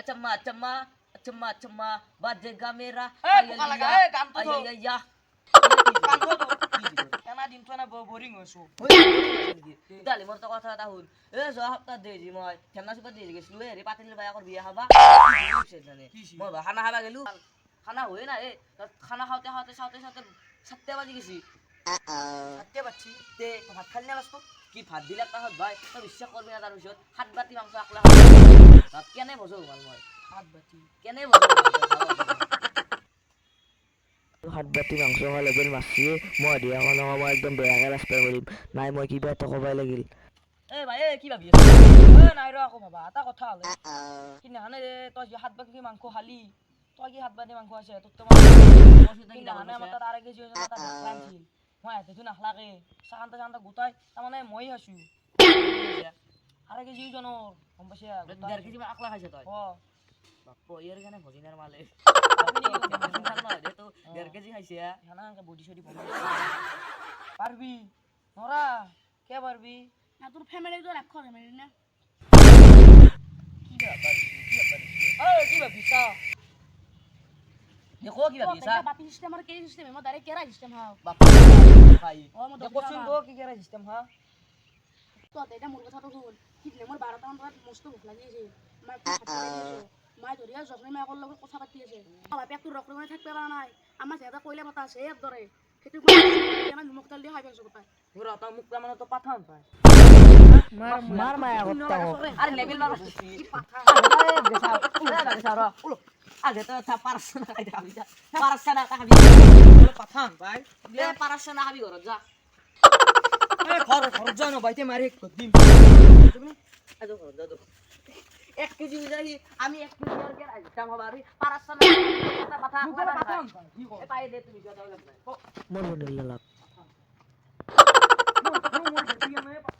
चम्मा चम्मा चम्मा चम्मा बाजेगा मेरा পোকা লাগা গান তো আইয়া গান তো কেনা দিন তো না বোরিং হইছো দালি মোর তো কথা এটা শুন এ যোৱা সপ্তাহ দেজি মই ঠেমনা চুপাত দেজি গেছিলো হেৰি পাতিল বায়াকৰ বিয়া খাবা মই খানা খাবা গেলো খানা হয়ে না খানা খাওঁতে খাওঁতে চাওঁতে চাওঁতে 7টা বাজি গেছি সাতটা বাচ্চি তে ভাত খালি না লাস্ট কি ভাত দিলে তাহত ভাই তই বিশ্বাস করবি না তার পিছত 7 বাতি মাংস আকলা ভাত কেনে বজো ভাল মই ভাত বাচ্চি কেনে বজো 7 বাতি মাংস খালে বেল মাছি মই দিয়া কোনো মই একদম বেয়াকে ৰাস্তা কৰিম নাই মই কিবা এটা কবাই লাগিল এ ভাই এ কি ভাবি আছ নাই ৰ আকৌ ভাবা এটা কথা হলে কিনাহানে তই যে 7 বাতি মাংস খালি তই কি 7 বাতি মাংস আছে তোক তো কিনাহানে আমাৰ তাত আৰে কেজি হৈছে তাত খাইছিল মই এতে নাখলাকে চাকান্তা চাকান্তা গোটাই তাৰমানে মই আছো আৰে কেজি জনৰ গম পাইছা 1.5 কেজি আকলা খাইছ তই অ বাপ্পো ইয়াৰ কাৰণে ভজিনাৰ মালে তো 1.5 কেজি খাইছে হানাকে বডি সডি বনাই পারবি নরা কে পারবি না তোর ফ্যামিলি তো রাখো ফ্যামিলি না কি ব্যাপার কি ভাবিছ দেখো কি ভাবি এটা বাপি সিস্টেম আর কে সিস্টেম এমন ডাইরেক্ট কেরা সিস্টেম হ্যাঁ বাপ্পো ভাই ও মো দেখছুন তো কি করে সিস্টেম হ্যাঁ তো এটা মোর কথা তো শুন ঠিক নেমর 12টা মান বজাত মস্ত ভুক লাগিছে মা খাতে লাগিছে মা ধরিয়া যখন মা কল লগত কথা পাতি আছে বাপে একটু রক্ত মানে থাকতে পারা নাই আমার যেটা কইলে কথা আছে এক ধরে সেটু আমার মুখতাল দিয়ে হাই পেছো কথা পুরা তো মুখ মানে তো পাঠান পায় মার মায়া করতে আরে লেভেল মারো কি পাঠা আগে তো তা পারছ না খাইতে খাবি যা পারছ না তা খাবি পাঠান ভাই এ পারছ না খাবি ঘর যা খর জানো বাইতে মারি দিন তুমি আজো ঘর যা 1 কেজি যাই আমি 1 কেজি আর কে আইতাম হবারি পারছ না তা পাঠা পাঠান কি এ পাই দে তুমি যা দাও মোৰ বদল লাগ মোর